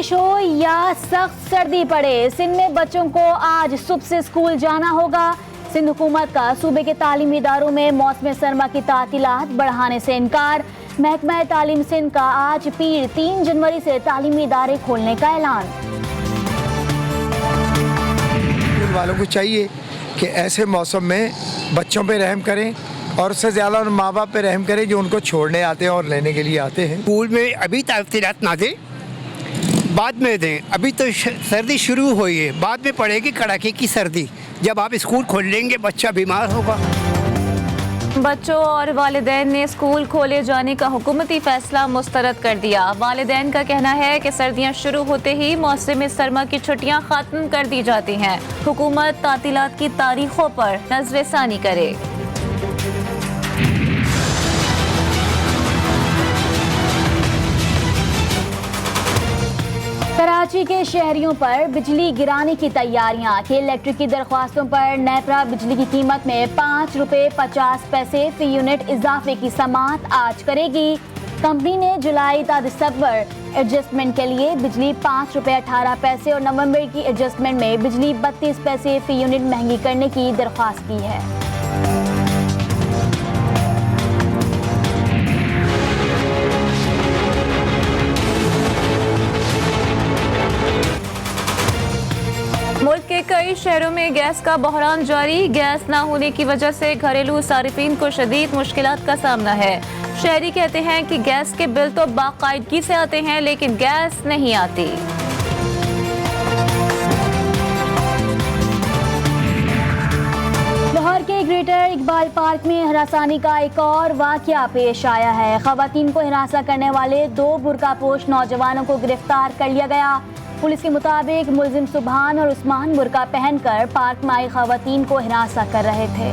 बारिश हो या सख्त सर्दी पड़े, सिंध में बच्चों को आज सुबह से स्कूल जाना होगा। सिंध हुकूमत का सूबे के तालीमी इदारों में मौसम सरमा की तातीलात बढ़ाने से इनकार। महकमा तालीम सिंध का आज पीर 3 जनवरी से तालीमी इदारे खोलने का ऐलान। वालों को चाहिए कि ऐसे मौसम में बच्चों पे रहम करें और उससे ज़्यादा उन माँ बाप पे रहम करें जो उनको छोड़ने आते हैं और लेने के लिए आते हैं। स्कूल में अभी तातीलात ना दें, बाद में दें। अभी तो सर्दी शुरू हुई है, बाद में पड़ेगी कड़ाके की सर्दी। जब आप स्कूल खोल लेंगे बच्चा बीमार होगा। बच्चों और वालिदैन ने स्कूल खोले जाने का हुकूमती फैसला मुस्तरद कर दिया। वालिदैन का कहना है कि सर्दियां शुरू होते ही मौसम सरमा की छुट्टियां खत्म कर दी जाती हैं। हुकूमत तातीलात की तारीखों पर नजरसानी करे। कराची के शहरियों पर बिजली गिराने की तैयारियां। के इलेक्ट्रिक की दरख्वास्तों पर नेपरा बिजली की कीमत में ₹5.50 फी यूनिट इजाफे की समाअत आज करेगी। कंपनी ने जुलाई ता दिसंबर एडजस्टमेंट के लिए बिजली ₹5.18 और नवंबर की एडजस्टमेंट में बिजली 32 पैसे फी यूनिट महंगी करने की दरख्वास्त की है। मुल्क के कई शहरों में गैस का बहरान जारी। गैस ना होने की वजह से घरेलू सारिफीन को शदीद मुश्किलात का सामना है। शहरी कहते हैं कि गैस के बिल तो बाकायदगी से आते हैं लेकिन गैस नहीं आती। लाहौर के ग्रेटर इकबाल पार्क में हरासानी का एक और वाकया पेश आया है। खवातीन को हिरासा करने वाले 2 बुर्कापोश नौजवानों को गिरफ्तार कर लिया गया। पुलिस के मुताबिक मुलजिम सुभान और उस्मान बुर्का पहनकर पार्क में आई खवातीन को हिरासा कर रहे थे।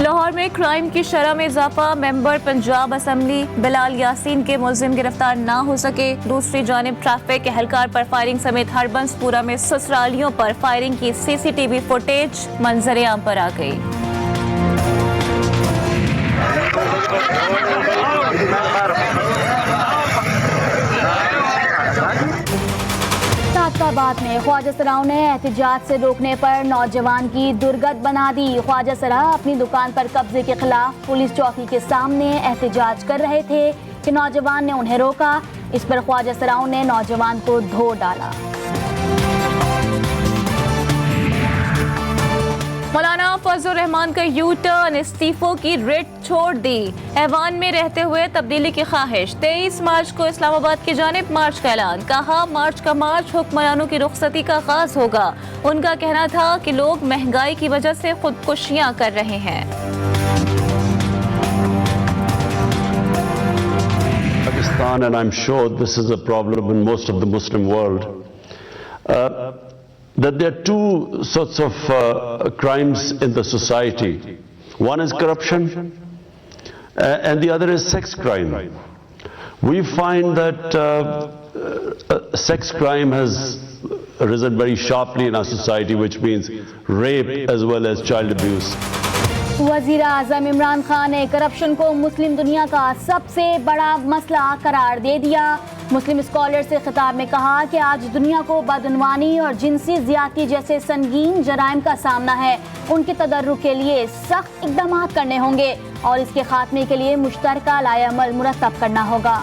लाहौर में क्राइम की शरह में इजाफा। मेंबर पंजाब असम्बली बिलाल यासीन के मुलजिम गिरफ्तार ना हो सके। दूसरी जानिब ट्रैफिक एहलकार पर फायरिंग समेत हरबंसपुरा में ससुरालियों पर फायरिंग की CCTV फुटेज मंजर आम पर आ गई। सादकाबाद में ख्वाजा सराओं ने एहतजाज से रोकने पर नौजवान की दुर्गत बना दी। ख्वाजा सरा अपनी दुकान पर कब्जे के खिलाफ पुलिस चौकी के सामने एहतजाज कर रहे थे कि नौजवान ने उन्हें रोका। इस पर ख्वाजा सराओं ने नौजवान को धो डाला। मौलाना फजल रहमान का यू टर्न, इस्तीफों की रिट छोड़ दी। ऐवान में रहते हुए तब्दीली की ख्वाहिश। 23 मार्च को इस्लामाबाद की जानिब मार्च का ऐलान। कहा मार्च का मार्च हुक्मरानों की रुखसती का आगाज होगा। उनका कहना था कि लोग महंगाई की वजह से खुदकुशियां कर रहे हैं। Pakistan, and I'm sure this is a problem in most of the Muslim world, that there are 2 sorts of crimes in the society. One is corruption and the other is sex crime. We find that sex crime has risen very sharply in our society, which means rape as well as child abuse. वजीर आज़म इमरान खान ने corruption को मुस्लिम दुनिया का सबसे बड़ा मसला करार दे दिया। मुस्लिम स्कॉलर से खिताब में कहा कि आज दुनिया को बदउनवानी और जिनसी ज़्यादती जैसे संगीन जराइम का सामना है। उनके तदर्रुक के लिए सख्त इक़दाम करने होंगे और इसके खात्मे के लिए मुश्तरका लाएअमल मुरतब करना होगा।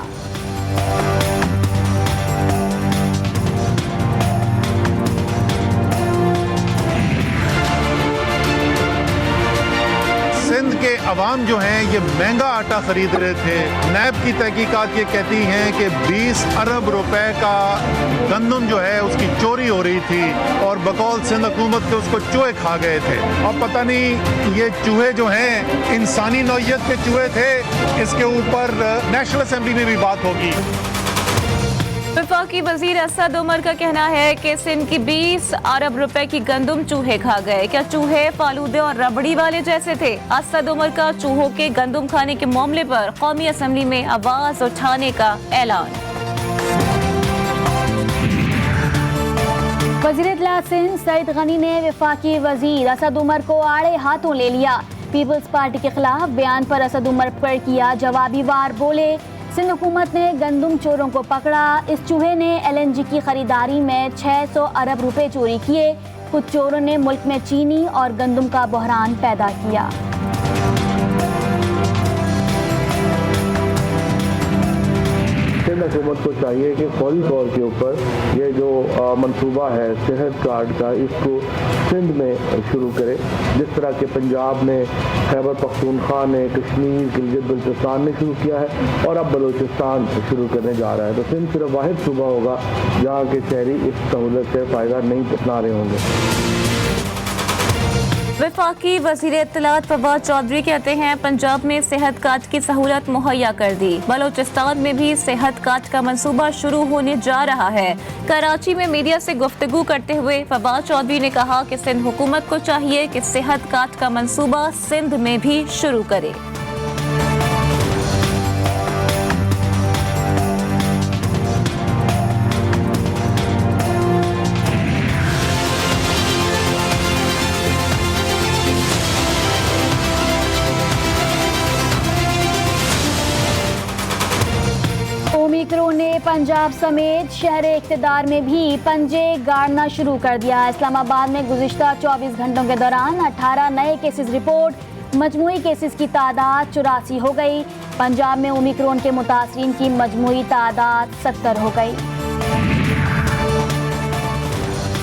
सिंध के अवाम जो हैं ये महंगा आटा खरीद रहे थे। नैब की तहकीकात ये कहती हैं कि 20 अरब रुपए का गंदम जो है उसकी चोरी हो रही थी और बकौल सिंध हुकूमत के उसको चूहे खा गए थे। और पता नहीं ये चूहे जो हैं इंसानी नौइयत के चूहे थे। इसके ऊपर नेशनल असेंबली में भी बात होगी। वफाकी वजीर असद उमर का कहना है कि सिंध की 20 अरब रुपए की गंदम चूहे खा गए। क्या चूहे फालूदे और रबड़ी वाले जैसे थे? असद उमर का चूहों के गंदम खाने के मामले पर कौमी असम्बली में आवाज उठाने का ऐलान। वज़ीर इत्तला सिंध सईद गनी ने वफाकी वजीर असद उमर को आड़े हाथों ले लिया। पीपल्स पार्टी के खिलाफ बयान पर असद उमर पर किया जवाबी वार। बोले सिंध हुकूमत ने गंदम चोरों को पकड़ा। इस चूहे ने LNG की खरीदारी में 600 अरब रुपए चोरी किए। कुछ चोरों ने मुल्क में चीनी और गंदम का बहरान पैदा किया। सिंध हुकूमत को चाहिए कि फौरी तौर के ऊपर ये जो मंसूबा है सेहत कार्ड का, इसको सिंध में शुरू करे, जिस तरह के पंजाब ने, खैबर पख्तूनख्वा ने, कश्मीर, गिलगित बल्तिस्तान ने शुरू किया है और अब बलूचिस्तान शुरू करने जा रहा है। तो सिंध सिर्फ वाहिद सूबा होगा जहाँ के शहरी इस सहूलत से फ़ायदा नहीं उठा रहे होंगे। वफाकी वज़ीर इत्तलात फवाद चौधरी कहते हैं पंजाब में सेहत कार्ड की सहूलत मुहैया कर दी। बलूचिस्तान में भी सेहत कार्ड का मंसूबा शुरू होने जा रहा है। कराची में मीडिया से गुफ्तगू करते हुए फवाद चौधरी ने कहा कि सिंध हुकूमत को चाहिए कि सेहत कार्ड का मंसूबा सिंध में भी शुरू करे। ओमिक्रॉन ने पंजाब समेत शहर इक़्तिदार में भी पंजे गाड़ना शुरू कर दिया। इस्लामाबाद में गुज़िश्ता 24 घंटों के दौरान 18 नए केसेस रिपोर्ट। मजमूई केसेस की तादाद 84 हो गई। पंजाब में ओमिक्रॉन के मुतासरीन की मजमूई तादाद 70 हो गई।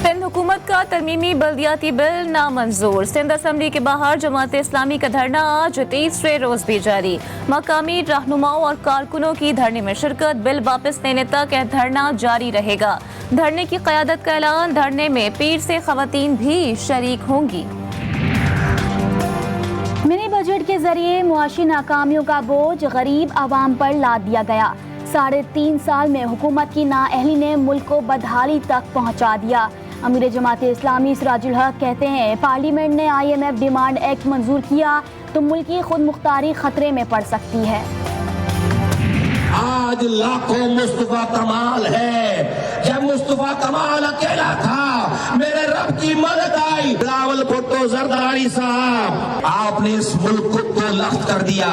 सिंध हुकूमत का तरमीमी बल्दियाती बिल नामंजूर। सिंध असम्बली के बाहर जमात इस्लामी का धरना आज तीसरे रोज भी जारी। मकामी रहनुमाओं और कारकुनों की धरने में शिरकत। बिल वापस लेने तक यह धरना जारी रहेगा। धरने की क़यादत का ऐलान। धरने में पीर से ख़वातीन भी शरीक होंगी। मिनी बजट के जरिए मुआशी नाकामियों का बोझ गरीब आवाम पर लाद दिया गया। 3.5 साल में हुकूमत की नाअहली ने मुल्क को बदहाली तक पहुँचा दिया। अमीर जमात इस्लामी सिराजुल हक कहते हैं पार्लियामेंट ने IMF डिमांड एक्ट मंजूर किया तो मुल्क की खुद मुख्तारी खतरे में पड़ सकती है। आज लाखों मुस्तफा कमाल है। जब मुस्तफा कमाल अकेला था मेरे रब की मदद आई। बिलावल भुट्टो जरदारी साहब, आपने इस मुल्क को लख्त कर दिया।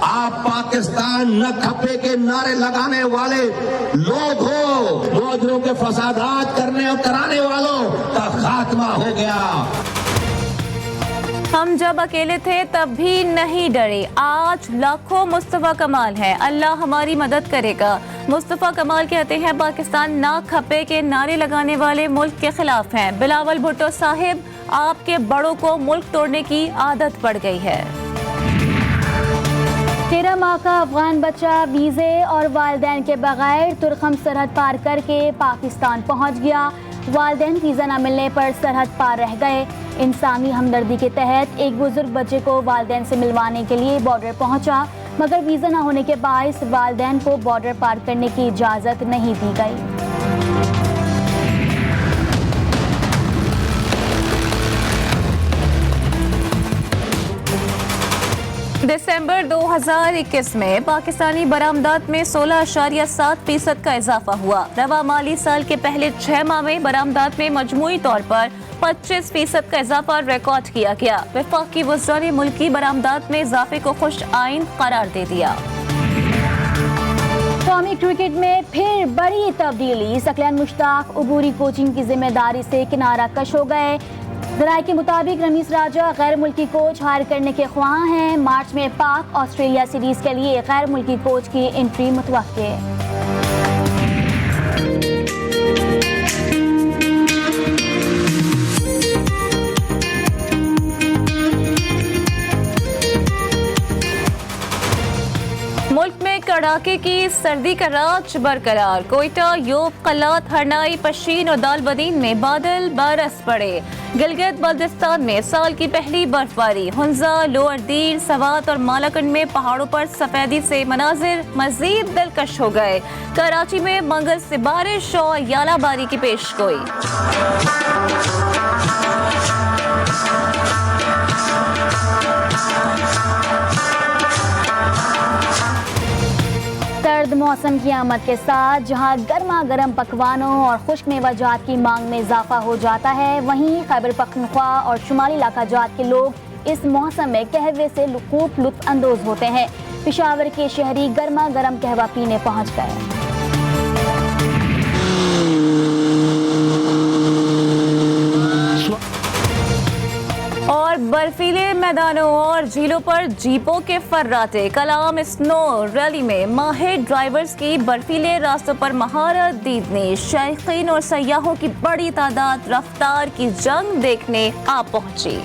आप पाकिस्तान न खपे के नारे लगाने वाले लोग हो। मौजरों के फसादात करने और कराने वालों का खात्मा हो गया। हम जब अकेले थे तब भी नहीं डरे। आज लाखों मुस्तफा कमाल हैं। अल्लाह हमारी मदद करेगा। मुस्तफा कमाल कहते हैं पाकिस्तान ना खपे के नारे लगाने वाले मुल्क के खिलाफ हैं। बिलावल भुट्टो साहिब, आपके बड़ों को मुल्क तोड़ने की आदत पड़ गई है। 13 माह का अफगान बच्चा वीज़े और वालिदैन के बगैर तुर्कम सरहद पार करके पाकिस्तान पहुंच गया। वालिदैन वीज़ा न मिलने पर सरहद पार रह गए। इंसानी हमदर्दी के तहत एक बुजुर्ग बच्चे को वालिदैन से मिलवाने के लिए बॉर्डर पहुंचा, मगर वीज़ा न होने के बायस वालिदैन को बॉर्डर पार करने की इजाज़त नहीं दी गई। दिसंबर 2021 में पाकिस्तानी बरामदात में 16.7% का इजाफा हुआ। रवा माली साल के पहले 6 माह में बरामदात में मजमूई तौर पर 25% का इजाफा रिकॉर्ड किया गया। वफाकी वज़रा ने मुल्की बरामदात में इजाफे को खुश आइन करार दे दिया। कौमी क्रिकेट में फिर बड़ी तब्दीली। सकलैन मुश्ताक अबूरी कोचिंग की जिम्मेदारी से किनारा कश हो गए। ज़राए के मुताबिक रमीज राजा गैर मुल्की कोच हायर करने के ख्वाह हैं। मार्च में पाक ऑस्ट्रेलिया सीरीज के लिए गैर मुल्की कोच की एंट्री मुतवक्के। मुल्क में कड़ाके की सर्दी का राज बरकरार। कोयटा, योब, कलात, हरनाई, पशीन और दालबदीन में बादल बरस पड़े। गिलगित बल्तिस्तान में साल की पहली बर्फबारी। हुंजा, लोअर दीर, सवात और मालाकंड में पहाड़ों पर सफेदी से मनाजिर मजीद दिलकश हो गए। कराची में मंगल से बारिश और यालाबारी की पेशगोई। सर्द मौसम की आमद के साथ जहां गर्मा गर्म पकवानों और खुश्क मेवाजात की मांग में इजाफा हो जाता है, वहीं खैबर पख्तूनख्वा और शुमाली इलाका जात के लोग इस मौसम में कहवे से खूब लुत्फ अंदोज होते हैं। पेशावर के शहरी गर्मा गर्म कहवा पीने पहुंच गए। और बर्फीले मैदानों और झीलों पर जीपों के फर्राटे। कलाम स्नो रैली में माहिर ड्राइवर्स की बर्फीले रास्तों पर महारत दीदने। शायकीन और सयाहों की बड़ी तादाद रफ्तार की जंग देखने आ पहुंची।